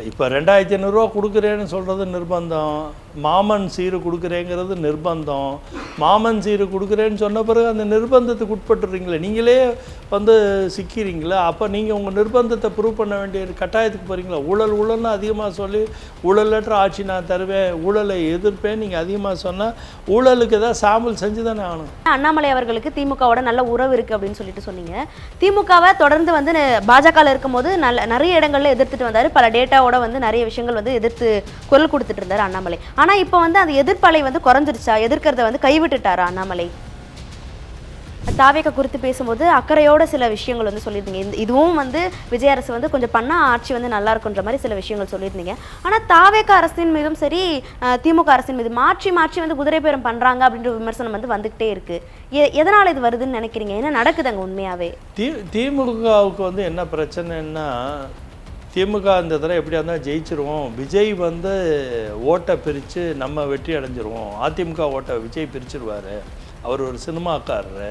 இப்போ 2500 கொடுக்குறேன்னு சொல்கிறது நிர்பந்தம், மாமன் சீரு கொடுக்குறேங்கிறது நிர்பந்தம். மாமன் சீரு கொடுக்குறேன்னு சொன்ன பிறகு அந்த நிர்பந்தத்துக்கு உட்பட்டுறீங்களே, நீங்களே வந்து சிக்கிறீங்களா? அப்போ நீங்கள் உங்கள் நிர்பந்தத்தை ப்ரூவ் பண்ண வேண்டிய கட்டாயத்துக்கு போகிறீங்களா? ஊழல்னு அதிகமாக சொல்லி ஊழலற்ற ஆட்சி நான் தருவேன், ஊழலை எதிர்ப்பேன் நீங்கள் அதிகமாக சொன்னால் ஊழலுக்கு ஏதாவது சாம்பிள் செஞ்சு தானே ஆகணும். அண்ணாமலை அவர்களுக்கு திமுகவோட நல்ல உறவு இருக்குது அப்படின்னு சொல்லிட்டு சொன்னீங்க. திமுகவை தொடர்ந்து வந்து பாஜகவில் இருக்கும்போது நிறைய இடங்களில் எதிர்த்துட்டு வந்தார். பல டேட்டாவோட வந்து நிறைய விஷயங்கள் வந்து எதிர்த்து குரல் கொடுத்துட்டு இருந்தார் அண்ணாமலை. ஆனால் இப்போ வந்து அந்த எதிர்ப்பலை வந்து குறைஞ்சிருச்சா, எதிர்க்கிறத வந்து கைவிட்டுட்டாரா அண்ணாமலை? தாவேக குறித்து பேசும்போது அக்கறையோட சில விஷயங்கள் வந்து சொல்லியிருந்தீங்க. இதுவும் வந்து விஜய் அரசு வந்து கொஞ்சம் பண்ணால் ஆட்சி வந்து நல்லா இருக்குன்ற மாதிரி சில விஷயங்கள் சொல்லியிருந்தீங்க. ஆனால் தாவேக அரசின் மீதும் சரி திமுக அரசின் மீது மாற்றி வந்து குதிரை பேரம் பண்ணுறாங்க அப்படின்ற விமர்சனம் வந்து வந்துகிட்டே இருக்கு. எதனால் இது வருதுன்னு நினைக்கிறீங்க? என்ன நடக்குதுங்க உண்மையாகவே? திமுகவுக்கு வந்து என்ன பிரச்சனைன்னா, திமுக இந்த தடவை எப்படியா இருந்தால் ஜெயிச்சிருவோம், விஜய் வந்து ஓட்டை பிரித்து நம்ம வெற்றி அடைஞ்சிருவோம், அதிமுக ஓட்டை விஜய் பிரிச்சிருவார், அவர் ஒரு சினிமாக்காரரு,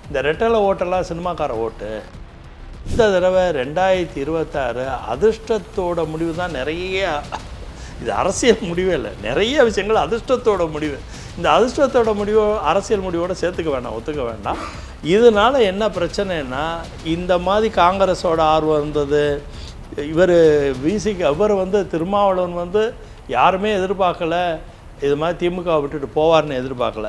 இந்த ரெட்டலை ஓட்டெல்லாம் சினிமாக்கார ஓட்டு. இந்த தடவை 2026 அதிர்ஷ்டத்தோட முடிவு தான். நிறைய இது அரசியல் முடிவே இல்லை, நிறைய விஷயங்கள் அதிர்ஷ்டத்தோட முடிவு. இந்த அதிர்ஷ்டத்தோட முடிவு அரசியல் முடிவோட சேர்த்துக்க வேண்டாம், ஒத்துக்க வேண்டாம். இதனால் என்ன பிரச்சனைன்னா, இந்த மாதிரி காங்கிரஸோட ஆர்வம் இருந்தது. இவர் இவர் வந்து திருமாவளவன் வந்து யாருமே எதிர்பார்க்கல, இது மாதிரி திமுக விட்டுட்டு போவார்னு எதிர்பார்க்கல.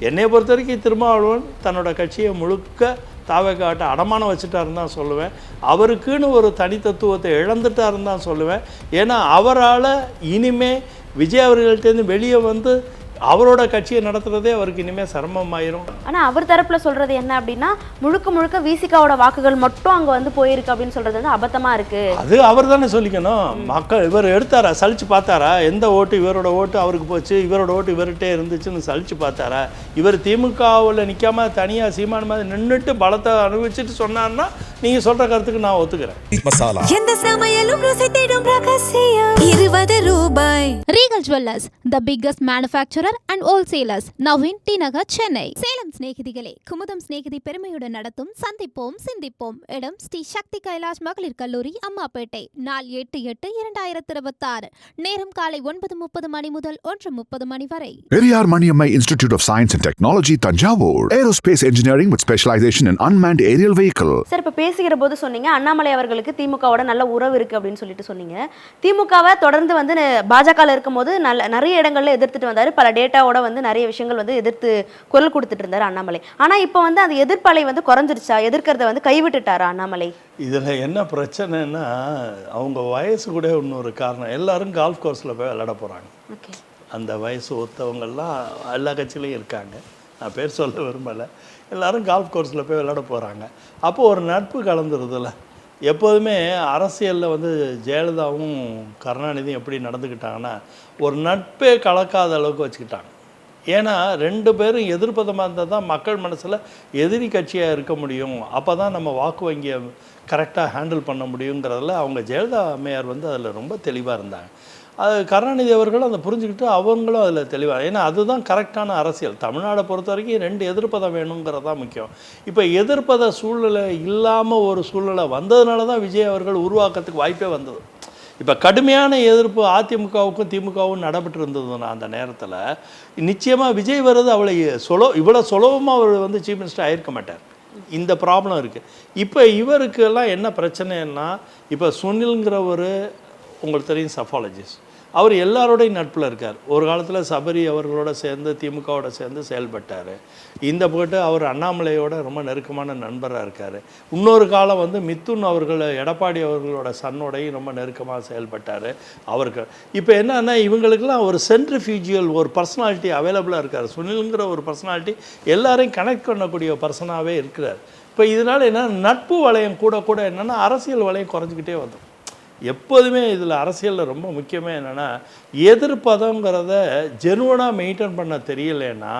என்னை பொறுத்த வரைக்கும் திருமாவளவன் தன்னோட கட்சியை முழுக்க தாவேக்காட்ட அடமானம் வச்சுட்டாருன்னு தான் சொல்லுவேன். அவருக்குன்னு ஒரு தனித்தத்துவத்தை இழந்துட்டாருன்னு தான் சொல்லுவேன். ஏன்னா அவரால் இனிமே விஜய் அவர்கள்ட்டேருந்து வெளியே வந்து அவரோட கட்சியை நடத்துறதே அவருக்கு இனிமேல் சிரமமாயிரும். ஆனால் அவர் தரப்பில் சொல்கிறது என்ன அப்படின்னா, முழுக்க விசிகாவோட வாக்குகள் மட்டும் அங்கே வந்து போயிருக்கு அப்படின்னு சொல்கிறது வந்து அபத்தமாக இருக்குது. அது அவர் தானே சொல்லிக்கணும். மக்கள் இவர் எடுத்தாரா, சலிச்சு பார்த்தாரா? எந்த ஓட்டு இவரோட ஓட்டு அவருக்கு போச்சு, இவரோட ஓட்டு இவர்கிட்டே இருந்துச்சுன்னு சலிச்சு பார்த்தாரா? இவர் திமுகவில் நிற்காம தனியாக சீமான மாதிரி நின்றுட்டு பலத்தை அனுபவிச்சுட்டு சொன்னார்னா நீங்கள் சொல்கிற கருத்துக்கு நான் ஒத்துக்கிறேன். Regal jewellers, the biggest manufacturer and wholesalers, now in T Nagar, Chennai. Salem சிநேகிதிகளே, குமுதம் சிநேகிதி பெருமையுடன் நடத்தும் சந்திப்போம் சிந்திப்போம். இடம் ஸ்ரீ சக்தி கைலாஷ் மகளிர் கல்லூரி, அம்மாப்பேட்டை. நாள் 8/8/2026. நேரம் காலை 9:30 மணி முதல் 1:30 மணி வரை. Periyar Maniammai institute of science and technology, Thanjavur. Aerospace engineering with specialization in unmanned aerial vehicle. Sir, இப்போ பேசுகிற போது சொன்னீங்க அண்ணாமலை அவர்களுக்கு திமுகவோட நல்ல உறவு இருக்குது அப்படின்னு சொல்லிட்டு சொன்னீங்க. திமுகவை தொடர்ந்து வந்து பாஜகவில் இருக்கும்போது நிறைய இடங்களில் எதிர்த்துட்டு வந்தார். பல டேட்டாவோட வந்து நிறைய விஷயங்கள் வந்து எதிர்த்து குரல் கொடுத்துட்டு இருந்தார் அண்ணாமலை. ஆனால் இப்போ வந்து அந்த எதிர்ப்பலை வந்து குறைஞ்சிருச்சா, எதிர்க்கிறத வந்து கைவிட்டுட்டாரா அண்ணாமலை? இதில் என்ன பிரச்சனைன்னா, அவங்க வயசு கூட இன்னொரு காரணம். எல்லாரும் கால்ஃப் கோர்ஸில் போய் விளையாட போகிறாங்க. அந்த வயசு ஒத்தவங்கள்லாம் எல்லா கட்சியிலையும் இருக்காங்க, நான் பேர் சொல்ல விரும்பலை. எல்லோரும் கால்ஃப் கோர்ஸில் போய் விளையாட போகிறாங்க. அப்போது ஒரு நட்பு கலந்துருதுல்ல. எப்போதுமே அரசியலில் வந்து ஜெயலலிதாவும் கருணாநிதியும் எப்படி நடந்துக்கிட்டாங்கன்னா, ஒரு நட்பே கலக்காத அளவுக்கு வச்சுக்கிட்டாங்க. ஏன்னா 2 பேரும் எதிர்ப்பதமாக இருந்தால் தான் மக்கள் மனசில் எதிரி கட்சியாக இருக்க முடியும், அப்போ தான் நம்ம வாக்கு வங்கியை கரெக்டாக ஹேண்டில் பண்ண முடியுங்கிறதுல அவங்க ஜெயலலிதா அம்மையார் வந்து அதில் ரொம்ப தெளிவாக இருந்தாங்க. அது கருணாநிதி அவர்களும் அதை புரிஞ்சுக்கிட்டு அவங்களும் அதில் தெளிவாக, ஏன்னா அதுதான் கரெக்டான அரசியல். தமிழ்நாடை பொறுத்த வரைக்கும் 2 எதிர்ப்பதம் வேணுங்கிறது தான் முக்கியம். இப்போ எதிர்ப்பத சூழ்நிலை இல்லாமல் ஒரு சூழ்நிலை வந்ததுனால தான் விஜய் அவர்கள் உருவாக்கத்துக்கு வாய்ப்பே வந்தது. இப்போ கடுமையான எதிர்ப்பு அதிமுகவுக்கும் திமுகவும் நடைபெற்று இருந்ததுன்னா அந்த நேரத்தில் நிச்சயமாக விஜய் வர்றது இவ்வளோ சுலபமாக அவர் வந்து சீஃப் மினிஸ்டர் ஆகிருக்க மாட்டார். இந்த ப்ராப்ளம் இருக்குது. இப்போ இவருக்கெல்லாம் என்ன பிரச்சனைன்னா, இப்போ சுனில்ங்கிற ஒரு உங்களுக்கு தெரியும் சஃபாலஜிஸ்ட், அவர் எல்லாரோடையும் நட்பில் இருக்கார். ஒரு காலத்தில் சபரி அவர்களோட சேர்ந்து திமுகவோட சேர்ந்து செயல்பட்டார். இந்த போட்டு அவர் அண்ணாமலையோட ரொம்ப நெருக்கமான நண்பராக இருக்கார். இன்னொரு காலம் வந்து மிதுன் அவர்கள் எடப்பாடி அவர்களோட சன்னோடையும் ரொம்ப நெருக்கமாக செயல்பட்டார் அவருக்கு. இப்போ என்னன்னா, இவங்களுக்கெல்லாம் ஒரு சென்ட்ரிஃபியூஜியல் ஒரு பர்சனாலிட்டி அவைலபிளாக இருக்கார். சுனில்ங்கிற ஒரு பர்சனாலிட்டி எல்லாரையும் கனெக்ட் பண்ணக்கூடிய பர்சனாகவே இருக்கிறார். இப்போ இதனால் என்ன, நட்பு வளையம் கூட என்னென்னா அரசியல் வளையம் குறைஞ்சிக்கிட்டே வந்துடும். எப்போதுமே இதில் அரசியலில் ரொம்ப முக்கியமாக என்னென்னா, எதிர்ப்பதங்கிறத ஜெனுவனாக மெயின்டைன் பண்ண தெரியலைன்னா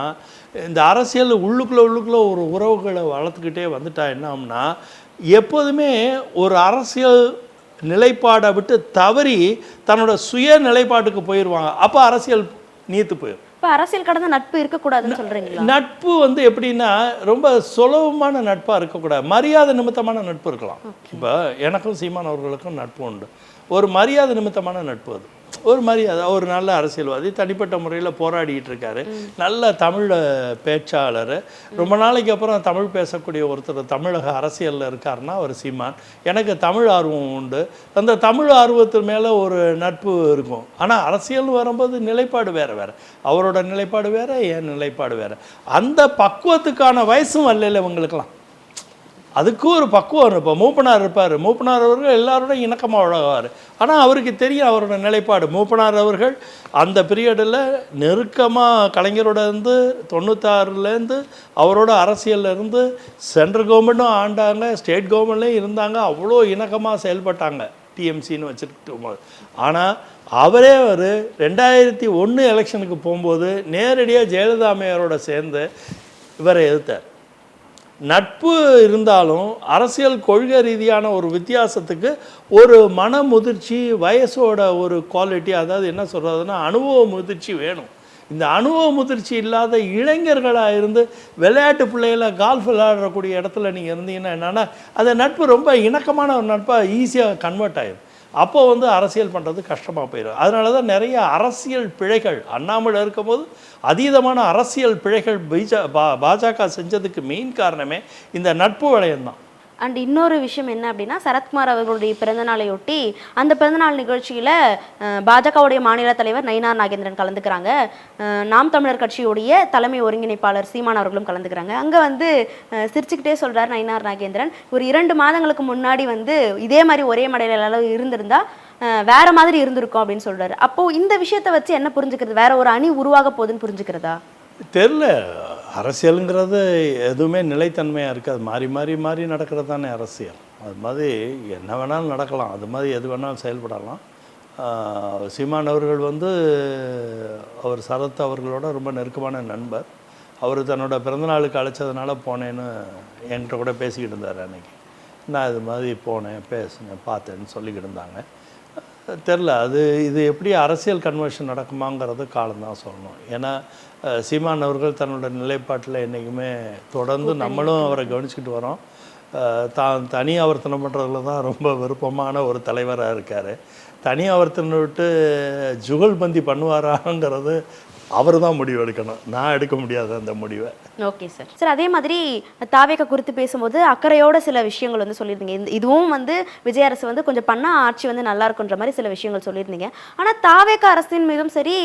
இந்த அரசியல் உள்ளுக்குள்ளே ஒரு உறவுகளை வளர்த்துக்கிட்டே வந்துட்டா என்னம்னா, எப்போதுமே ஒரு அரசியல் நிலைப்பாடை விட்டு தவறி தன்னோட சுய நிலைப்பாட்டுக்கு போயிடுவாங்க. அப்போ அரசியல் நீத்து போயிடும். இப்போ அரசியல் கடந்த நட்பு இருக்கக்கூடாதுன்னு சொல்கிறீங்களா? நட்பு வந்து எப்படின்னா ரொம்ப சுலபமான நட்பாக இருக்கக்கூடாது, மரியாதை நிமித்தமான நட்பு இருக்கலாம். இப்போ எனக்கும் சீமான் அவர்களுக்கும் நட்பு உண்டு, ஒரு மரியாதை நிமித்தமான நட்பு. அது ஒரு மரியாதை. ஒரு நல்ல அரசியல்வாதி, தனிப்பட்ட முறையில் போராடிட்டு இருக்காரு, நல்ல தமிழ் பேச்சாளர், ரொம்ப நாளைக்கு அப்புறம் தமிழ் பேசக்கூடிய ஒருத்தர் தமிழக அரசியலில் இருக்காருன்னா அவர் சீமான். எனக்கு தமிழ் ஆர்வம் உண்டு, அந்த தமிழ் ஆர்வத்து மேலே ஒரு நட்பு இருக்கும். ஆனால் அரசியல்னு வரும்போது நிலைப்பாடு வேறு வேறு, அவரோட நிலைப்பாடு வேறு, என் நிலைப்பாடு வேறு. அந்த பக்குவத்துக்கான வயசும் வரல இவங்களுக்கெல்லாம், அதுக்கும் ஒரு பக்குவம். இப்போ மூப்பனார் இருப்பார், மூப்பனார் அவர்கள் எல்லாரோட இணக்கமாக உழவார். ஆனால் அவருக்கு தெரியும் அவரோட நிலைப்பாடு. மூப்பனார் அவர்கள் அந்த பீரியடில் நெருக்கமாக கலைஞரோட இருந்து 96லேருந்து அவரோட அரசியலில் இருந்து சென்ட்ரல் கவர்மெண்ட்டும் ஆண்டாங்க, ஸ்டேட் கவர்மெண்ட்லேயும் இருந்தாங்க, அவ்வளோ இணக்கமாக செயல்பட்டாங்க டிஎம்சின்னு வச்சுட்டு. ஆனால் அவரே ஒரு 2001 எலெக்ஷனுக்கு போகும்போது நேரடியாக ஜெயலலிதா அம்மையாரோட சேர்ந்து இவரை எதிர்த்தார். நட்பு இருந்தாலும் அரசியல் கொள்கை ரீதியான ஒரு வித்தியாசத்துக்கு ஒரு மன முதிர்ச்சி, வயசோட ஒரு குவாலிட்டி, அதாவது என்ன சொல்கிறதுனா அனுபவ முதிர்ச்சி வேணும். இந்த அனுபவ முதிர்ச்சி இல்லாத இளைஞர்களாக இருந்து விளையாட்டு பிள்ளைகளை கால்ஃப் விளையாடக்கூடிய இடத்துல நீங்கள் இருந்தீங்கன்னா என்னென்னா அந்த நட்பு ரொம்ப இணக்கமான ஒரு நட்பாக ஈஸியாக கன்வெர்ட் ஆகிடும். அப்போ வந்து அரசியல் பண்ணுறது கஷ்டமாக போயிடும். அதனால தான் நிறைய அரசியல் பிழைகள் அண்ணாமலை இருக்கும்போது அதீதமான அரசியல் பிழைகள் பாஜக செஞ்சதுக்கு மெயின் காரணமே இந்த நட்பு வளையம்தான். அண்ட் இன்னொரு விஷயம் என்ன அப்படின்னா, சரத்குமார் அவர்களுடைய பிறந்தநாளையொட்டி அந்த பிறந்தநாள் நிகழ்ச்சியில் பாஜகவுடைய மாநில தலைவர் நயினார் நாகேந்திரன் கலந்துக்கிறாங்க, நாம் தமிழர் கட்சியுடைய தலைமை ஒருங்கிணைப்பாளர் சீமான் அவர்களும் கலந்துக்கிறாங்க. அங்கே வந்து சிரிச்சுக்கிட்டே சொல்கிறார் நயினார் நாகேந்திரன், ஒரு 2 மாதங்களுக்கு முன்னாடி வந்து இதே மாதிரி ஒரே மடையில இருந்திருந்தா வேற மாதிரி இருந்திருக்கும் அப்படின்னு சொல்கிறாரு. அப்போது இந்த விஷயத்தை வச்சு என்ன புரிஞ்சுக்கிறது? வேற ஒரு அணி உருவாக போகுதுன்னு புரிஞ்சுக்கிறதா? தெரில. அரசியலுங்கிறது எதுவுமே நிலைத்தன்மையாக இருக்காது, மாறி மாறி மாறி நடக்கிறது தானே அரசியல். அது மாதிரி என்ன வேணாலும் நடக்கலாம், அது மாதிரி எது வேணாலும் செயல்படலாம். சீமான் அவர்கள் வந்து அவர் சரத் அவர்களோட ரொம்ப நெருக்கமான நண்பர். அவர் தன்னோட பிறந்தநாளுக்கு அழைச்சதுனால போனேன்னு என்கிட்ட கூட பேசிக்கிட்டு இருந்தார் அன்றைக்கி. நான் இது மாதிரி போனேன், பேசினேன், பார்த்தேன்னு சொல்லிக்கிட்டு இருந்தாங்க. தெரில இது எப்படி அரசியல் கன்வர்ஷன் நடக்குமாங்கிறது காலம்தான் சொல்லணும். ஏன்னா சீமான் அவர்கள் தன்னோட நிலைப்பாட்டில் என்றைக்குமே தொடர்ந்து நம்மளும் அவரை கவனிச்சுக்கிட்டு வரோம். தனி ஆவர்த்தனம் பண்ணுறதுல தான் ரொம்ப விருப்பமான ஒரு தலைவராக இருக்கார். தனி ஆவர்த்தனை விட்டு ஜுகல்பந்தி பண்ணுவாராங்கிறது அவர் தான் முடிவு எடுக்கணும், நான் எடுக்க முடியாது அந்த முடிவை. Okay sir. சார், அதே மாதிரி தாவேக்கா குறித்து பேசும்போது அக்கறையோட சில விஷயங்கள் வந்து சொல்லியிருந்தீங்க. இதுவும் வந்து விஜய் அரசு வந்து கொஞ்சம் பண்ணால் ஆட்சி வந்து நல்லா இருக்குன்ற மாதிரி சில விஷயங்கள் சொல்லியிருந்தீங்க. ஆனால் தாவேக்கா அரசின் மீதும் சரி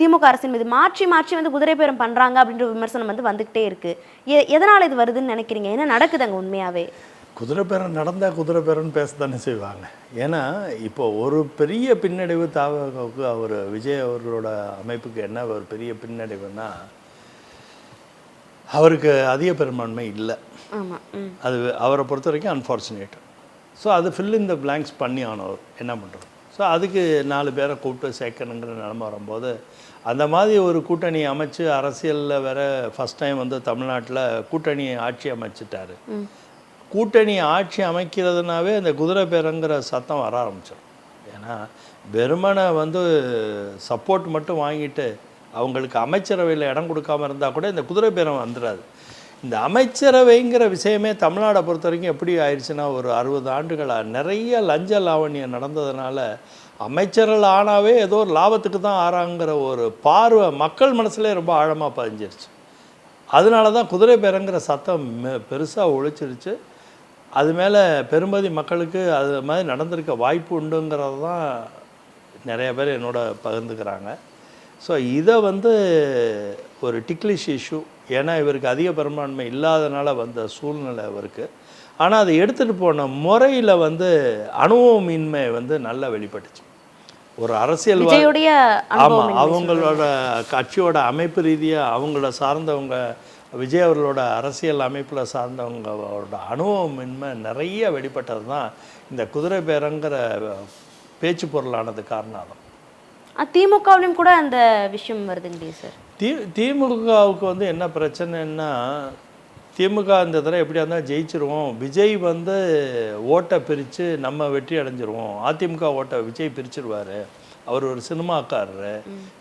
திமுக அரசின் மீது மாற்றி மாற்றி வந்து குதிரை பேரம் பண்ணுறாங்க அப்படின்ற விமர்சனம் வந்து வந்துக்கிட்டே இருக்குது. எதனால் இது வருதுன்னு நினைக்கிறீங்க? என்ன நடக்குதுங்க உண்மையாகவே? குதிரை பேரம் நடந்தால் குதிரை பேரம்னு பேச தானே செய்வாங்க. ஏன்னா இப்போ ஒரு பெரிய பின்னடைவு தாவகவுக்கு அவர் விஜய் அவர்களோட அமைப்புக்கு என்ன ஒரு பெரிய பின்னடைவுன்னா, அவருக்கு அதிக பெரும்பான்மை இல்லை. அது அவரை பொறுத்த வரைக்கும் அன்ஃபார்ச்சுனேட். ஸோ அது ஃபில் இன் த பிளாங்க்ஸ் பண்ணி ஆனவர் என்ன பண்ணுறது. ஸோ அதுக்கு 4 பேரை கூப்பிட்டு சேர்க்கணுங்கிற நிலமை வரும்போது அந்த மாதிரி ஒரு கூட்டணி அமைச்சு அரசியலில் வேற ஃபஸ்ட் டைம் வந்து தமிழ்நாட்டில் கூட்டணி ஆட்சி அமைச்சிட்டாரு. கூட்டணி ஆட்சி அமைக்கிறதுனாவே அந்த குதிரை பேரங்கிற சத்தம் வர ஆரம்பிச்சிடும். ஏன்னா வெறுமனை வந்து சப்போர்ட் மட்டும் வாங்கிட்டு அவங்களுக்கு அமைச்சரவையில் இடம் கொடுக்காமல் இருந்தால் கூட இந்த குதிரை பேரம் வந்துடாது. இந்த அமைச்சரவைங்கிற விஷயமே தமிழ்நாடை பொறுத்த வரைக்கும் எப்படி ஆயிடுச்சுன்னா, ஒரு 60 ஆண்டுகளாக நிறைய லஞ்ச லாவணியம் நடந்ததுனால அமைச்சர்கள் ஆனாவே ஏதோ ஒரு லாபத்துக்கு தான் ஆறாங்கிற ஒரு பார்வை மக்கள் மனசுலேயே ரொம்ப ஆழமாக பதிஞ்சிருச்சு. அதனால தான் குதிரை பேரங்கிற சத்தம் பெருசாக ஒழிச்சிருச்சு. அது மேலே பெரும்பதி மக்களுக்கு அது மாதிரி நடந்திருக்க வாய்ப்பு உண்டுங்கிறது தான் நிறைய பேர் என்னோட பகிர்ந்துக்கிறாங்க. ஸோ இதை வந்து ஒரு டிக்லிஷ் இஷ்யூ, ஏன்னா இவருக்கு அதிக பெரும்பான்மை இல்லாதனால வந்த சூழ்நிலை அவருக்கு. ஆனால் அதை எடுத்துகிட்டு போன முறையில் வந்து அனுபவமின்மை வந்து நல்லா வெளிப்பட்டுச்சு. ஒரு அரசியல்வாதி, ஆமாம், அவங்களோட கட்சியோட அமைப்பு ரீதியாக அவங்கள சார்ந்தவங்க, விஜய் அவர்களோட அரசியல் அமைப்பில் சார்ந்தவங்களோட அனுபவமின்மை நிறைய வெளிப்பட்டது தான் இந்த குதிரை பேரங்கிற பேச்சு பொருளானது காரணம். திமுகவிலும் கூட அந்த விஷயம் வருதுங்களே சார். திமுகவுக்கு வந்து என்ன பிரச்சனைன்னா, திமுக இந்த தடவை எப்படியா இருந்தால் ஜெயிச்சிருவோம், விஜய் வந்து ஓட்டை பிரித்து நம்ம வெற்றி அடைஞ்சிருவோம், அதிமுக ஓட்டை விஜய் பிரிச்சிருவார், அவர் ஒரு சினிமாக்காரரு,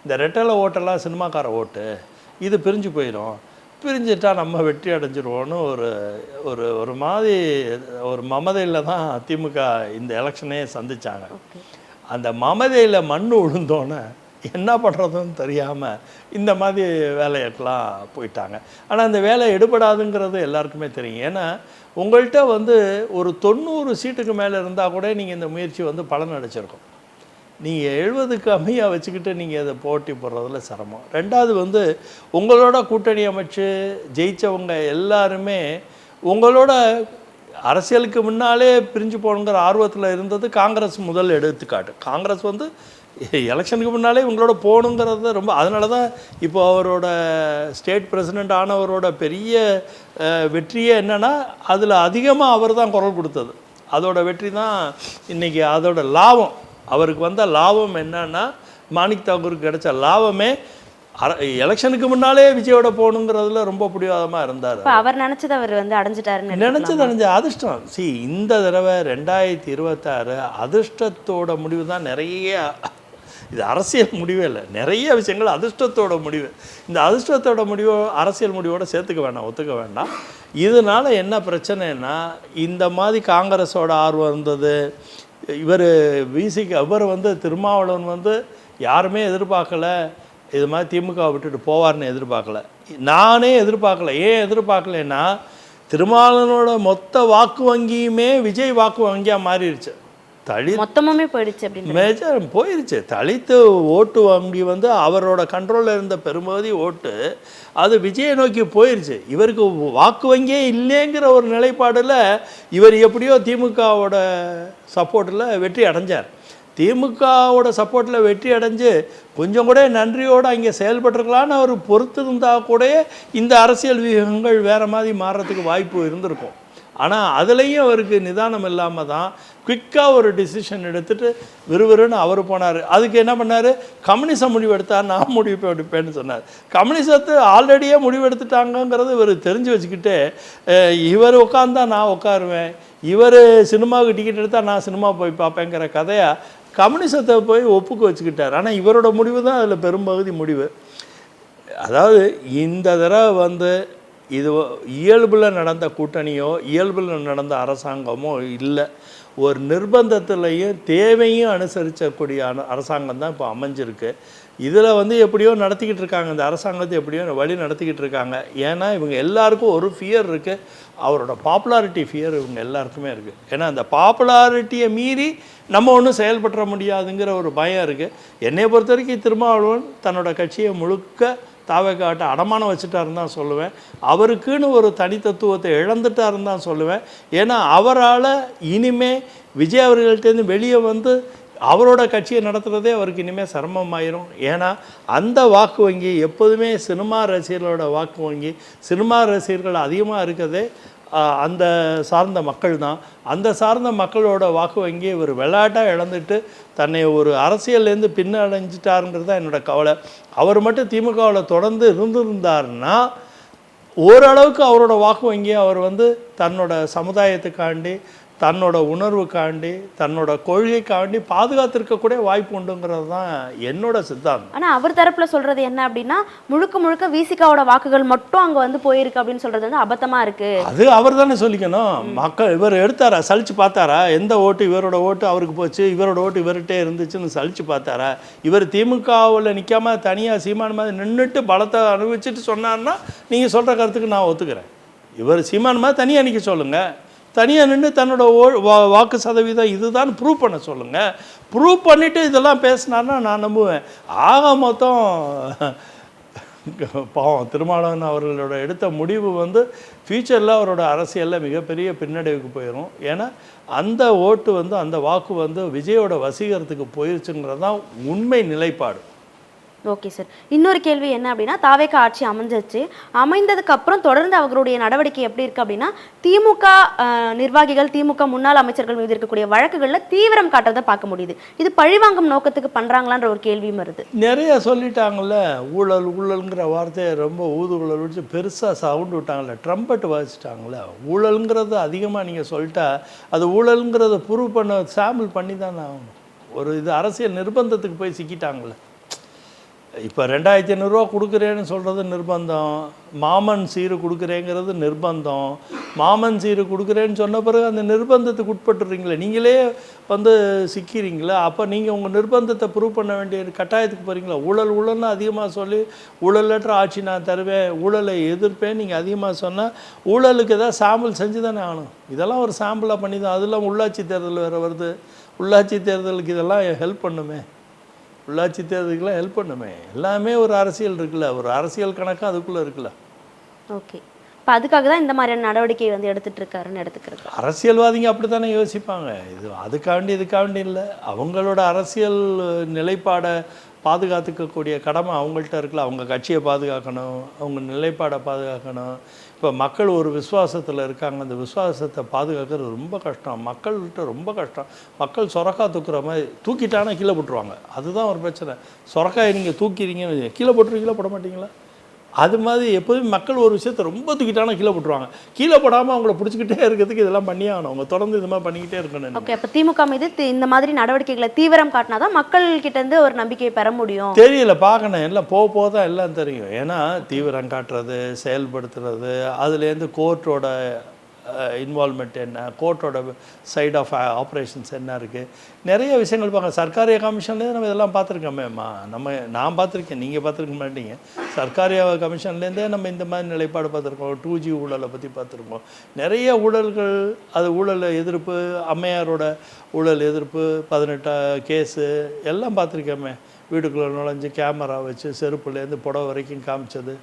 இந்த ரெட்டலை ஓட்டெல்லாம் சினிமாக்கார ஓட்டு, இது பிரிஞ்சு போயிடும், பிரிஞ்சிட்டா நம்ம வெற்றி அடைஞ்சிருவோன்னு ஒரு ஒரு ஒரு மாதிரி ஒரு மமதையில் தான் திமுக இந்த எலெக்ஷனே சந்திச்சாங்க. அந்த மமதையில் மண் விழுந்தோன்னே என்ன பண்ணுறதுன்னு தெரியாமல் இந்த மாதிரி வேலையெல்லாம் போயிட்டாங்க. ஆனால் அந்த வேலை எடுபடாதுங்கிறது எல்லாருக்குமே தெரியும். ஏன்னா உங்கள்கிட்ட வந்து ஒரு 90 சீட்டுக்கு மேலே இருந்தால் கூட நீங்கள் இந்த முயற்சி வந்து பலன் அடைச்சிருக்கும். நீங்கள் 70க்கு கம்மியாக வச்சுக்கிட்டு நீங்கள் அதை போட்டி போடுறதுல சிரமம். ரெண்டாவது வந்து உங்களோட கூட்டணி அமைச்சு ஜெயித்தவங்க எல்லாருமே உங்களோட அரசியலுக்கு முன்னாலே பிரிஞ்சு போகணுங்கிற ஆர்வத்தில் இருந்தது காங்கிரஸ் முதல் எடுத்துக்காட்டு. காங்கிரஸ் வந்து எலெக்ஷனுக்கு முன்னாலே இவங்களோட போகணுங்கிறது ரொம்ப, அதனால தான் இப்போ அவரோட ஸ்டேட் பிரசிடெண்ட் ஆனவரோட பெரிய வெற்றியே என்னென்னா அதில் அதிகமாக அவர் தான் குரல் கொடுத்தது. அதோட வெற்றி தான் இன்றைக்கி அதோட லாபம். அவருக்கு வந்த லாபம் என்னன்னா, மாணிக் தாக்கூருக்கு கிடைச்ச லாபமே எலெக்ஷனுக்கு முன்னாலே விஜயோட போகணுங்கிறதுல ரொம்ப பிடிவாதமாக இருந்தார். அவர் நினச்சது அவர் வந்து அடைஞ்சிட்டாருன்னு நினச்சது அதிர்ஷ்டம். இந்த தடவை 2026 அதிர்ஷ்டத்தோட முடிவு தான். நிறைய இது அரசியல் முடிவே இல்லை, நிறைய விஷயங்கள் அதிர்ஷ்டத்தோட முடிவு. இந்த அதிர்ஷ்டத்தோட முடிவு அரசியல் முடிவோட சேர்த்துக்க வேண்டாம், ஒத்துக்க வேண்டாம். இதனால் என்ன பிரச்சனைன்னா, இந்த மாதிரி காங்கிரஸோட ஆர்வம் இருந்தது. இவர் இவர் வந்து திருமாவளவன் வந்து யாருமே எதிர்பார்க்கல, இது மாதிரி திமுக விட்டுட்டு போவார்னு எதிர்பார்க்கல, நானே எதிர்பார்க்கல. ஏன் எதிர்பார்க்கலைன்னா, திருமாவளவனோட மொத்த வாக்கு வங்கியுமே விஜய் வாக்கு வங்கியாக மாறிடுச்சு. மொத்தமுமே போயிடுச்சு, அப்படின்னு மேஜர் போயிடுச்சு. தலித்து ஓட்டு வங்கி வந்து அவரோட கண்ட்ரோலில் இருந்த பெரும்பகுதி ஓட்டு அது விஜயை நோக்கி போயிடுச்சு. இவருக்கு வாக்கு வங்கியே இல்லைங்கிற ஒரு நிலைப்பாடில் இவர் எப்படியோ திமுகவோட சப்போர்ட்டில் வெற்றி அடைஞ்சார். திமுகவோட சப்போர்ட்டில் வெற்றி அடைஞ்சு கொஞ்சம் கூட நன்றியோடு அங்கே செயல்பட்டுருக்கலான்னு அவர் பொறுத்து இருந்தால் கூட இந்த அரசியல் வியூகங்கள் வேறு மாதிரி மாறுறதுக்கு வாய்ப்பு இருந்திருக்கும். ஆனால் அதுலேயும் அவருக்கு நிதானம் இல்லாமல் தான் குயிக்காக ஒரு டிசிஷன் எடுத்துகிட்டு விறுவிறுன்னு அவர் போனார். அதுக்கு என்ன பண்ணார், கம்யூனிசம் முடிவு எடுத்தார், நான் முடிவு எடுப்பேன்னு சொன்னார். கம்யூனிசத்தை ஆல்ரெடியே முடிவு எடுத்துட்டாங்கங்கிறது இவர் தெரிஞ்சு வச்சுக்கிட்டு, இவர் உட்காந்தா நான் உட்காருவேன், இவர் சினிமாவுக்கு டிக்கெட் எடுத்தால் நான் சினிமா போய் பார்ப்பேங்கிற கதையாக கம்யூனிசத்தை போய் ஒப்புக்கு வச்சுக்கிட்டார். ஆனால் இவரோட முடிவு தான் அதில் பெரும்பகுதி முடிவு. அதாவது இந்த தடவை வந்து இது இயல்பில் நடந்த கூட்டணியோ இயல்பில் நடந்த அரசாங்கமோ இல்லை, ஒரு நிர்பந்தத்திலையும் தேவையும் அனுசரிக்கக்கூடிய அரசாங்கம் தான் இப்போ அமைஞ்சிருக்கு. இதில் வந்து எப்படியோ நடத்திக்கிட்டு இருக்காங்க, இந்த அரசாங்கத்தை எப்படியோ வழி நடத்திக்கிட்டு இருக்காங்க. ஏன்னா இவங்க எல்லாருக்கும் ஒரு ஃபியர் இருக்குது, அவரோட பாப்புலாரிட்டி ஃபியர் இவங்க எல்லாருக்குமே இருக்குது. ஏன்னா அந்த பாப்புலாரிட்டியை மீறி நம்ம ஒன்றும் செயல்பட முடியாதுங்கிற ஒரு பயம் இருக்குது. என்னை பொறுத்த வரைக்கும் திருமாவளவன் தன்னோட கட்சியை முழுக்க தாவேக்காட்ட அடமானம் வச்சுட்டாருன்னு தான் சொல்லுவேன். அவருக்குன்னு ஒரு தனித்தத்துவத்தை இழந்துட்டாருன்னு தான் சொல்லுவேன். ஏன்னா அவரால் இனிமே விஜய் அவர்கள்ட்டேருந்து வெளியே வந்து அவரோட கட்சியை நடத்துகிறதே அவருக்கு இனிமேல் சிரமமாயிரும். ஏன்னா அந்த வாக்கு வங்கி எப்போதுமே சினிமா ரசிகர்களோட வாக்கு வங்கி, சினிமா ரசிகர்கள் அதிகமாக இருக்கிறதே அந்த சார்ந்த மக்கள் தான். அந்த சார்ந்த மக்களோட வாக்கு வங்கி இவர் விளையாட்டாக இழந்துட்டு தன்னை ஒரு அரசியல்லேருந்து பின்னடைஞ்சிட்டாருங்கிறது தான் என்னோடய கவலை. அவர் மட்டும் திமுகவில் தொடர்ந்து இருந்திருந்தார்னா ஓரளவுக்கு அவரோட வாக்கு வங்கியை அவர் வந்து தன்னோட சமுதாயத்துக்காண்டி, தன்னோட உணர்வுக்காண்டி, தன்னோட கொள்கைக்காண்டி பாதுகாத்திருக்கக்கூடிய வாய்ப்பு உண்டுங்கிறது தான் என்னோட சித்தாந்தம். ஆனால் அவர் தரப்பில் சொல்கிறது என்ன அப்படின்னா, முழுக்க முழுக்க விசிகாவோட வாக்குகள் மட்டும் அங்கே வந்து போயிருக்கு அப்படின்னு சொல்கிறது வந்து அபத்தமாக இருக்குது. அது அவர் தானே சொல்லிக்கணும். மக்கள் இவர் எடுத்தாரா, சலிச்சு பார்த்தாரா, எந்த ஓட்டு இவரோட ஓட்டு அவருக்கு போச்சு, இவரோட ஓட்டு இவர்கிட்டே இருந்துச்சுன்னு சலிச்சு பார்த்தாரா? இவர் திமுகவில் நிற்காம தனியாக சீமான் மாதிரி நின்றுட்டு பலத்தை அனுபவிச்சுட்டு சொன்னார்னா நீங்கள் சொல்கிற கருத்துக்கு நான் ஒத்துக்கிறேன். இவர் சீமான் மாதிரி தனியாக நிற்க சொல்லுங்கள், தனியாக நின்று தன்னோட வாக்கு சதவீதம் இதுதான் ப்ரூவ் பண்ண சொல்லுங்கள். ப்ரூவ் பண்ணிவிட்டு இதெல்லாம் பேசினார்னா நான் நம்புவேன். ஆக மொத்தம் பாவம் திருமாவளவன் அவர்களோட எடுத்த முடிவு வந்து ஃப்யூச்சரில் அவரோட அரசியலில் மிகப்பெரிய பின்னடைவுக்கு போயிடும். ஏன்னா அந்த ஓட்டு வந்து அந்த வாக்கு வந்து விஜயோட வசீகரத்துக்கு போயிடுச்சுங்கிறது தான் உண்மை நிலைப்பாடு. Okay sir. இன்னொரு கேள்வி என்ன அப்படின்னா, தாவேகா ஆட்சி அமைஞ்சிச்சு. அமைந்ததுக்கு அப்புறம் தொடர்ந்து அவர்களுடைய நடவடிக்கை எப்படி இருக்கு அப்படின்னா, திமுக நிர்வாகிகள், திமுக முன்னாள் அமைச்சர்கள் மீது இருக்கக்கூடிய வழக்குகள்ல தீவிரம் காட்டுறதை பார்க்க முடியுது. இது பழிவாங்கும் நோக்கத்துக்கு பண்றாங்களான்ற ஒரு கேள்வியும் வருது. நிறைய சொல்லிட்டாங்கல்ல, ஊழல் ஊழல்ங்கிற வார்த்தையை ரொம்ப ஊதுகுழல் வச்சு பெருசாக சவுண்டு விட்டாங்கல்ல, ட்ரம்பட் வாசிச்சிட்டாங்கல்ல. ஊழல்ங்கிறது அதிகமாக நீங்கள் சொல்லிட்டா அது ஊழல்ங்கிறத ப்ரூவ் பண்ண சாம்பிள் பண்ணி தானே ஆகணும். ஒரு இது அரசியல் நிர்பந்தத்துக்கு போய் சிக்கிட்டாங்கல்ல. இப்போ 2500 ரூபா கொடுக்குறேன்னு சொல்கிறது நிர்பந்தம், மாமன் சீரு கொடுக்குறேங்கிறது நிர்பந்தம். மாமன் சீரு கொடுக்குறேன்னு சொன்ன பிறகு அந்த நிர்பந்தத்துக்கு உட்பட்டுறீங்களே, நீங்களே வந்து சிக்கிறீங்களா? அப்போ நீங்கள் உங்கள் நிர்பந்தத்தை ப்ரூவ் பண்ண வேண்டிய கட்டாயத்துக்கு போகிறீங்களா? ஊழல் ஊழல்னு அதிகமாக சொல்லி ஊழலற்ற ஆட்சி நான் தருவேன், ஊழலை எதிர்ப்பேன் நீங்கள் அதிகமாக சொன்னால் ஊழலுக்கு ஏதாவது சாம்பிள் செஞ்சு தானே ஆகணும். இதெல்லாம் ஒரு சாம்பிளாக பண்ணி தான். அதெல்லாம் உள்ளாட்சி தேர்தல் வேறு வருது. உள்ளாட்சி தேர்தலுக்கு இதெல்லாம் ஹெல்ப் பண்ணுமே, உள்ளாட்சி தேர்தலுக்குலாம் ஹெல்ப் பண்ணுமே. எல்லாமே ஒரு அரசியல் இருக்குல்ல, ஒரு அரசியல் கணக்கு அதுக்குள்ளே இருக்குல்ல. ஓகே, இப்போ அதுக்காக தான் இந்த மாதிரியான நடவடிக்கை வந்து எடுத்துட்டு இருக்காருன்னு எடுத்துக்கிறது. அரசியல்வாதிங்க அப்படி தானே யோசிப்பாங்க. இது அதுக்காண்டி இதுக்காண்டி இல்லை, அவங்களோட அரசியல் நிலைப்பாடை பாதுகாத்துக்கக்கூடிய கடமை அவங்கள்ட்ட இருக்குல்ல. அவங்க கட்சியை பாதுகாக்கணும், அவங்க நிலைப்பாடை பாதுகாக்கணும். இப்போ மக்கள் ஒரு விசுவாசத்தில் இருக்காங்க, அந்த விசுவாசத்தை பாதுகாக்கிறது ரொம்ப கஷ்டம், மக்கள்கிட்ட ரொம்ப கஷ்டம். மக்கள் சொரக்காய் தூக்குற மாதிரி தூக்கிட்டானா கீழே போட்டுருவாங்க. அதுதான் ஒரு பிரச்சனை. சொரக்காயை நீங்கள் தூக்கிறீங்கன்னு கீழே போட்டுருவீங்களா, போட மாட்டீங்களா? அது மாதிரி எப்போதுமே மக்கள் ஒரு விஷயத்தை ரொம்ப தூக்கிட்டானா கீழே போட்டுருவாங்க. கீழே போடாமல் அவங்கள பிடிச்சிக்கிட்டே இருக்கிறதுக்கு இதெல்லாம் பண்ணியே ஆகணும். அவங்க தொடர்ந்து இது மாதிரி பண்ணிக்கிட்டே இருக்கணும். ஓகே, அப்போ திமுக மீது இந்த மாதிரி நடவடிக்கைகளை தீவிரம் காட்டினா தான் மக்கள்கிட்டேருந்து ஒரு நம்பிக்கையை பெற முடியும். தெரியல, பார்க்கணும். எல்லாம் போக போக தான் எல்லாம் தெரியும். ஏன்னா தீவிரம் காட்டுறது, செயல்படுத்துறது, அதுலேருந்து கோர்ட்டோட இன்வால்மெண்ட் என்ன, கோர்ட்டோட சைட் ஆஃப் ஆப்ரேஷன்ஸ் என்ன இருக்குது, நிறைய விஷயங்கள் பார்க்க. சர்க்காரிய கமிஷன்லேருந்து நம்ம இதெல்லாம் பார்த்துருக்கோமேம்மா. நான் பார்த்துருக்கேன், நீங்கள் பார்த்துருக்க மாட்டீங்க. சர்க்காரிய கமிஷன்லேருந்தே நம்ம இந்த மாதிரி நிலைப்பாடு பார்த்துருக்கோம். 2G ஊழலை பற்றி பார்த்துருக்கோம். நிறைய ஊழல்கள், அது ஊழல் எதிர்ப்பு, அம்மையாரோட ஊழல் எதிர்ப்பு, 18 கேஸு எல்லாம் பார்த்துருக்கோமே. வீட்டுக்குள்ளே நுழைஞ்சு கேமரா வச்சு செருப்புலேருந்து புடவை வரைக்கும் காமிச்சது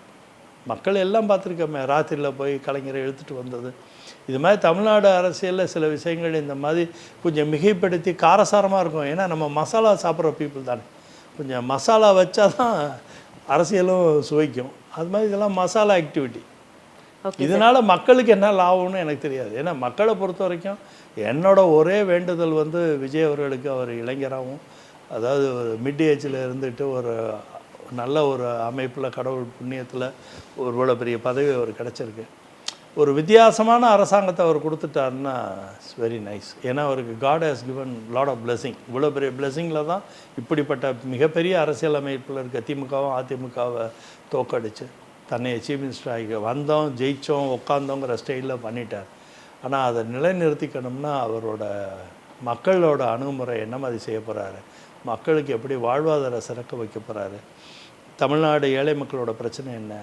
மக்கள் எல்லாம் பார்த்துருக்கோமே. ராத்திரியில் போய் கலைஞரை இழுத்துட்டு வந்தது. இது மாதிரி தமிழ்நாடு அரசியலில் சில விஷயங்கள் இந்த மாதிரி கொஞ்சம் மிகைப்படுத்தி காரசாரமாக இருக்கும். ஏன்னா நம்ம மசாலா சாப்பிட்ற பீப்புள் தானே, கொஞ்சம் மசாலா வச்சா தான் அரசியலும் சுவைக்கும். அது மாதிரி இதெல்லாம் மசாலா ஆக்டிவிட்டி. இதனால் மக்களுக்கு என்ன லாபம்னு எனக்கு தெரியாது. ஏன்னா மக்களை பொறுத்த வரைக்கும் என்னோட ஒரே வேண்டுதல் வந்து விஜய் அவர்களுக்கு, அவர் இளைஞராகவும், அதாவது ஒரு மிட் ஏஜில் இருந்துட்டு ஒரு நல்ல ஒரு அமைப்பில் கடவுள் புண்ணியத்தில் ஒரு இவ்வளோ பெரிய பதவி அவர் கிடச்சிருக்கு. ஒரு வித்தியாசமான அரசாங்கத்தை அவர் கொடுத்துட்டாருன்னா இட்ஸ் வெரி நைஸ். ஏன்னா அவருக்கு God has given lot of blessing. இவ்வளோ பெரிய பிளெஸிங்கில் தான் இப்படிப்பட்ட மிகப்பெரிய அரசியல் அமைப்பில் இருக்க திமுகவும் அதிமுகவை தோக்கடிச்சு தன்னை சீஃப் மினிஸ்டர் ஆகி வந்தோம், ஜெயித்தோம், உட்காந்தோங்கிற ஸ்டைலில் பண்ணிட்டார். ஆனால் அதை நிலைநிறுத்திக்கணும்னா அவரோட மக்களோட அணுகுமுறை என்ன மாதிரி செய்ய போகிறாரு, மக்களுக்கு எப்படி வாழ்வாதார சிறக்க வைக்க போகிறாரு, தமிழ்நாடு ஏழை மக்களோட பிரச்சனை என்ன,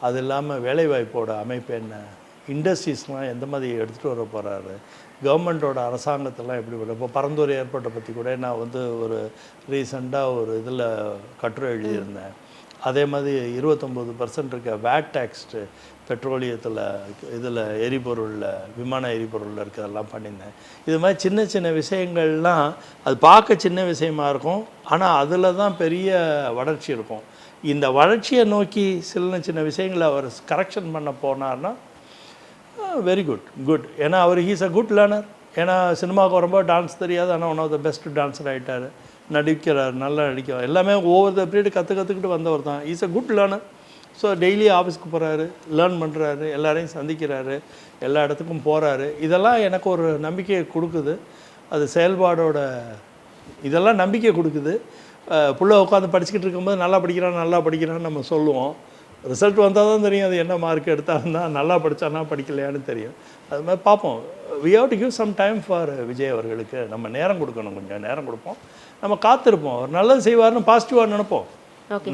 அது இல்லாமல் வேலைவாய்ப்போட அமைப்பு என்ன, இண்டஸ்ட்ரீஸ்லாம் எந்த மாதிரி எடுத்துகிட்டு வர போகிறாரு, கவர்மெண்ட்டோட அரசாங்கத்தெல்லாம் எப்படி வரும். இப்போ பரந்தூர் ஏர்போர்ட்டை பற்றி கூட நான் வந்து ஒரு ரீசெண்டாக ஒரு இதில் கட்டுரை எழுதியிருந்தேன். அதே மாதிரி 29% இருக்க வேட் டேக்ஸ்டு பெட்ரோலியத்தில், இதில் எரிபொருளில், விமான எரிபொருளில் இருக்கிறதெல்லாம் பண்ணியிருந்தேன். இது மாதிரி சின்ன சின்ன விஷயங்கள்லாம் அது பார்க்க சின்ன விஷயமா இருக்கும், ஆனால் அதில் தான் பெரிய வளர்ச்சி இருக்கும். இந்த வளர்ச்சியை நோக்கி சின்ன சின்ன விஷயங்களை அவர் கரெக்ஷன் பண்ண போனார்னா வெரி குட். ஏன்னா அவர் ஹீஸ் அ குட் லேர்னர். ஏன்னா சினிமாவுக்கு வரும்போது டான்ஸ் தெரியாது, ஆனால் one of the best dancer ஆகிட்டார். நடிக்கிறார், நல்லா நடிக்கிறார், எல்லாமே ஓவர் த பீரியட் கற்றுக்கிட்டு வந்தவர் தான். Is a good learner. So daily ஆஃபீஸ்க்கு போகிறாரு, லேர்ன் பண்ணுறாரு, எல்லாரையும் சந்திக்கிறாரு, எல்லா இடத்துக்கும் போகிறாரு. இதெல்லாம் எனக்கு ஒரு நம்பிக்கையை கொடுக்குது. அது செயல்பாடோட இதெல்லாம் நம்பிக்கை கொடுக்குது. புள்ள உட்காந்து படிச்சுக்கிட்டு இருக்கும்போது நல்லா படிக்கிறான்னு நம்ம சொல்லுவோம். ரிசல்ட் வந்தால் தான் தெரியும் அது என்ன மார்க் எடுத்தாருன்னா, நல்லா படித்தானா படிக்கலையான்னு தெரியும். அது மாதிரி பார்ப்போம். We have to give some time for Vijay அவர்களுக்கு. நம்ம நேரம் கொடுக்கணும், கொஞ்சம் நேரம் கொடுப்போம், நம்ம காத்திருப்போம். அவர் நல்லது செய்வார்னு பாசிட்டிவாக நினைப்போம்.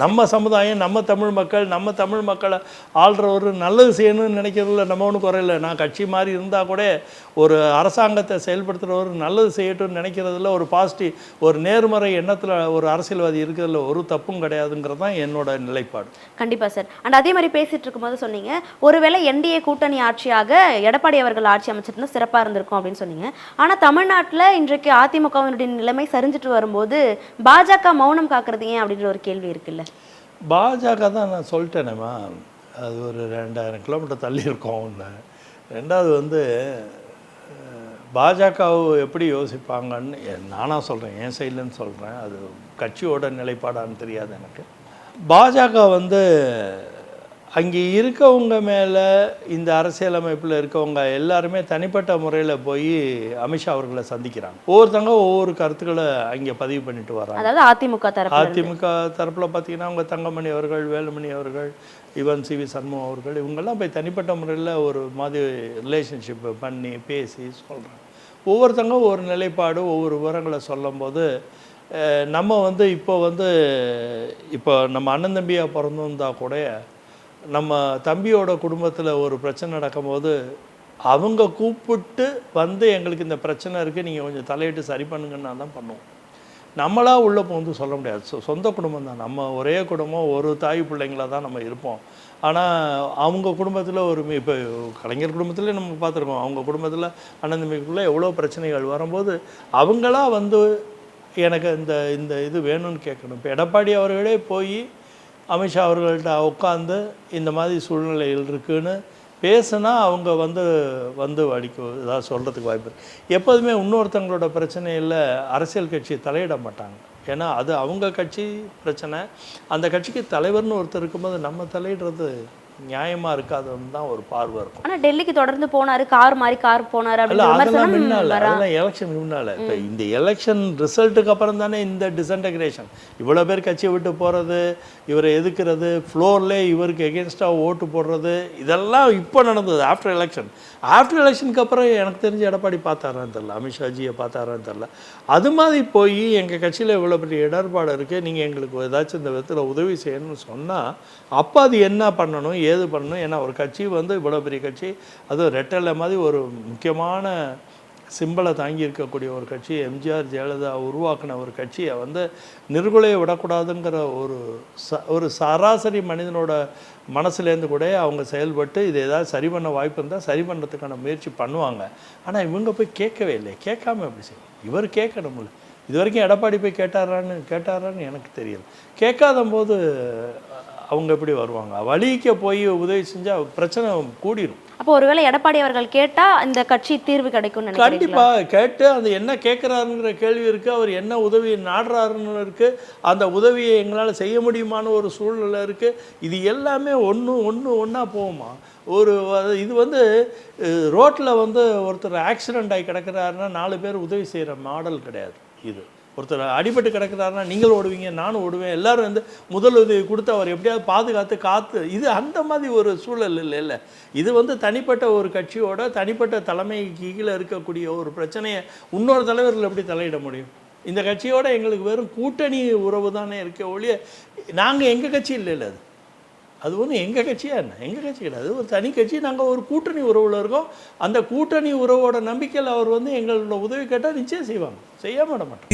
நம்ம சமுதாயம், நம்ம தமிழ் மக்களை ஆள்றவர் நல்லது செய்யணும்னு நினைக்கிறதுல நம்ம ஒன்றும் குறையில்லை. நான் கட்சி மாதிரி இருந்தால் கூட ஒரு அரசாங்கத்தை செயல்படுத்துகிறவர் நல்லது செய்யட்டும்னு நினைக்கிறதுல ஒரு பாசிட்டிவ், ஒரு நேர்மறை எண்ணத்தில் ஒரு அரசியல்வாதி இருக்கிறதுல ஒரு தப்பும் கிடையாதுங்கிறது தான் என்னோட நிலைப்பாடு. கண்டிப்பாக சார். அண்ட் அதே மாதிரி பேசிகிட்டு இருக்கும்போது சொன்னீங்க, ஒருவேளை NDA கூட்டணி ஆட்சியாக எடப்பாடி அவர்கள் ஆட்சி அமைச்சிருந்தா சிறப்பாக இருந்திருக்கும் அப்படின்னு சொன்னீங்க. ஆனால் தமிழ்நாட்டில் இன்றைக்கு அதிமுகவினுடைய நிலைமை சரிஞ்சிட்டு வரும்போது பாஜக மௌனம் காக்கிறது ஏன் அப்படின்ற ஒரு கேள்வி இருக்குது. இருக்குல்ல? பாஜக தான் நான் சொல்லிட்டேனேம்மா, அது ஒரு 2000 கிலோமீட்டர் தள்ளி இருக்கோம் ஒன்று. ரெண்டாவது வந்து பாஜகவை எப்படி யோசிப்பாங்கன்னு நானாக சொல்கிறேன், என் சைட்லன்னு சொல்கிறேன், அது கட்சியோட நிலைப்பாடான்னு தெரியாது எனக்கு. பாஜக வந்து அங்கே இருக்கவங்க மேலே, இந்த அரசியலமைப்பில் இருக்கவங்க எல்லாருமே தனிப்பட்ட முறையில் போய் அமித்ஷா அவர்களை சந்திக்கிறாங்க. ஒவ்வொருத்தவங்க ஒவ்வொரு கருத்துக்களை அங்கே பதிவு பண்ணிட்டு வராங்க. அதாவது அதிமுக தரப்பில் பார்த்தீங்கன்னா அவங்க தங்கமணி அவர்கள், வேலுமணி அவர்கள், ஈவன் சிவி சண்முகம் அவர்கள், இவங்கெல்லாம் போய் தனிப்பட்ட முறையில் ஒரு மாதிரி ரிலேஷன்ஷிப் பண்ணி பேசி சொல்கிறாங்க. ஒவ்வொருத்தவங்க ஒவ்வொரு நிலைப்பாடு, ஒவ்வொரு விவரங்களை சொல்லும்போது நம்ம வந்து இப்போ நம்ம அண்ணன் தம்பியாக பிறந்திருந்தா கூட நம்ம தம்பியோட குடும்பத்தில் ஒரு பிரச்சனை நடக்கும்போது அவங்க கூப்பிட்டு வந்து எங்களுக்கு இந்த பிரச்சனை இருக்குது, நீங்கள் கொஞ்சம் தலையிட்டு சரி பண்ணுங்கன்னா தான் பண்ணுவோம். நம்மளாக உள்ளே போந்து சொல்ல முடியாது. சொந்த குடும்பம் தான், நம்ம ஒரே குடும்பம், ஒரு தாய் பிள்ளைங்களாக தான் நம்ம இருப்போம். ஆனால் அவங்க குடும்பத்தில் இப்போ கலைஞர் குடும்பத்தில் நம்ம பார்த்துருக்கோம், அவங்க குடும்பத்தில் அண்ணன் தம்பிக்குள்ளே எவ்வளோ பிரச்சனைகள் வரும்போது அவங்களா வந்து எனக்கு இந்த இது வேணும்னு கேட்கணும். இப்போ எடப்பாடி அவர்களே போய் அமித்ஷா அவர்கள்ட்ட உட்காந்து இந்த மாதிரி சூழ்நிலைகள் இருக்குதுன்னு பேசுனா அவங்க வந்து அடிக்கும் ஏதாவது சொல்கிறதுக்கு வாய்ப்பு இருக்குது. எப்போதுமே இன்னொருத்தவங்களோட பிரச்சனையில் அரசியல் கட்சி தலையிட மாட்டாங்க. ஏன்னா அது அவங்க கட்சி பிரச்சனை. அந்த கட்சிக்கு தலைவர்னு ஒருத்தர் இருக்கும்போது நம்ம தலையிடுறது நியாயமாக இருக்காதுன்னு தான் ஒரு பார்வை இருக்கும். ஆனால் டெல்லிக்கு தொடர்ந்து போனார், கார் போனார். அதெல்லாம் முன்னால், அதெல்லாம் எலெக்ஷன் முன்னால். இப்போ இந்த எலெக்ஷன் ரிசல்ட்டுக்கு அப்புறம் தானே இந்த டிஸ்இன்டகிரேஷன். இவ்வளோ பேர் கட்சியை விட்டு போகிறது, இவரை எதுக்குறது, ஃப்ளோர்லேயே இவருக்கு எகென்ஸ்டாக ஓட்டு போடுறது, இதெல்லாம் இப்போ நடந்தது ஆஃப்டர் எலெக்ஷனுக்கு அப்புறம் எனக்கு தெரிஞ்சு எடப்பாடி பார்த்தாரான்னு தெரில, அமித்ஷாஜியை பார்த்தாரான்னு தெரில. அது மாதிரி போய் எங்கள் கட்சியில் இவ்வளோ பெரிய இடர்பாடு இருக்குது, நீங்கள் எங்களுக்கு ஏதாச்சும் இந்த விதத்தில் உதவி செய்யணும்னு சொன்னால் அப்போ அது என்ன பண்ணணும், ஏது பண்ணணும். ஏன்னா ஒரு கட்சி வந்து இவ்வளோ பெரிய கட்சி, அதுவும் ரெட்டலை மாதிரி ஒரு முக்கியமான சிம்பலை தாங்கி இருக்கக்கூடிய ஒரு கட்சி, எம்ஜிஆர் ஜெயலலிதா உருவாக்கின ஒரு கட்சியை வந்து நிர்குலையை விடக்கூடாதுங்கிற ஒரு சராசரி மனிதனோட மனசுலேருந்து கூட அவங்க செயல்பட்டு இது ஏதாவது சரி பண்ண வாய்ப்பு இருந்தால் சரி பண்ணுறதுக்கான முயற்சி பண்ணுவாங்க. ஆனால் இவங்க போய் கேட்கவே இல்லை. கேட்காம எப்படி செய்யும்? இவர் கேட்கணும்ல. இது வரைக்கும் எடப்பாடி போய் கேட்டாரான்னு எனக்கு தெரியல. கேட்காத போது அவங்க எப்படி வருவாங்க? வழிக்க போய் உதவி செஞ்சால் பிரச்சனை கூடிரும். அப்போ ஒருவேளை எடப்பாடி அவர்கள் கேட்டால் இந்த கட்சி தீர்வு கிடைக்கும். கண்டிப்பாக கேட்டு அது என்ன கேட்குறாருங்கிற கேள்வி இருக்குது, அவர் என்ன உதவி நாடுறாருன்னு இருக்குது, அந்த உதவியை எங்களால் செய்ய முடியுமான ஒரு சூழ்நிலை இருக்குது. இது எல்லாமே ஒன்றா போகுமா? இது வந்து ரோட்டில் வந்து ஒருத்தர் ஆக்சிடெண்ட் ஆகி கிடக்கிறாருன்னா 4 பேர் உதவி செய்கிற மாடல் கிடையாது. இது ஒருத்தர் அடிபட்டு கிடக்கிறாருன்னா நீங்கள் ஓடுவீங்க, நானும் ஓடுவேன், எல்லோரும் வந்து முதலுதவி கொடுத்து அவர் எப்படியாவது பாதுகாத்து இது அந்த மாதிரி ஒரு சூழல் இல்லை. இது வந்து தனிப்பட்ட ஒரு கட்சியோட தனிப்பட்ட தலைமைக்கு கீழே இருக்கக்கூடிய ஒரு பிரச்சனையை இன்னொரு தலைவர்கள் எப்படி தலையிட முடியும்? இந்த கட்சியோட எங்களுக்கு வெறும் கூட்டணி உறவு தானே இருக்க ஒழிய நாங்கள் எங்கள் கட்சி இல்லை. அது வந்து எங்கள் கட்சியாக என்ன? எங்கள் கட்சி கிடையாது, ஒரு தனி கட்சி. நாங்கள் ஒரு கூட்டணி உறவில் இருக்கோம். அந்த கூட்டணி உறவோட நம்பிக்கையில் அவர் வந்து எங்களோட உதவி கேட்டால் நிச்சயம் செய்வாங்க, செய்ய மாட்டோம்.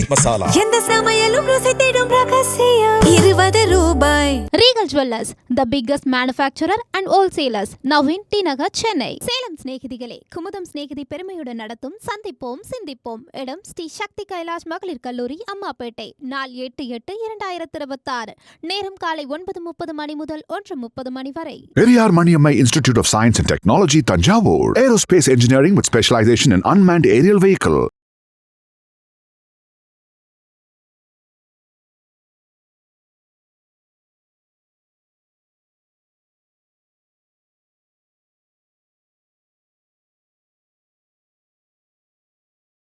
எந்த சமையலும் ருசி தேடும் ரகசியம் 20 ரூபாய். Regal jewellers, the biggest manufacturer and wholesalers, now in T Nagar, Chennai. Salem சிநேகிதிகளே, குமுதம் சிநேகிதி பெருமையுடன் நடத்தும் சந்திப்போம் சிந்திப்போம். இடம் ஸ்ரீ சக்தி கைலாஷ் மகளிர் கல்லூரி, அம்மாப்பேட்டை. நாள் 8/8/2026. நேரம் காலை 9:30 மணி முதல் 1:30 மணி வரை. Periyar Maniammai Institute of Science and Technology, Tanjavur. Aerospace engineering with specialization in unmanned aerial vehicle.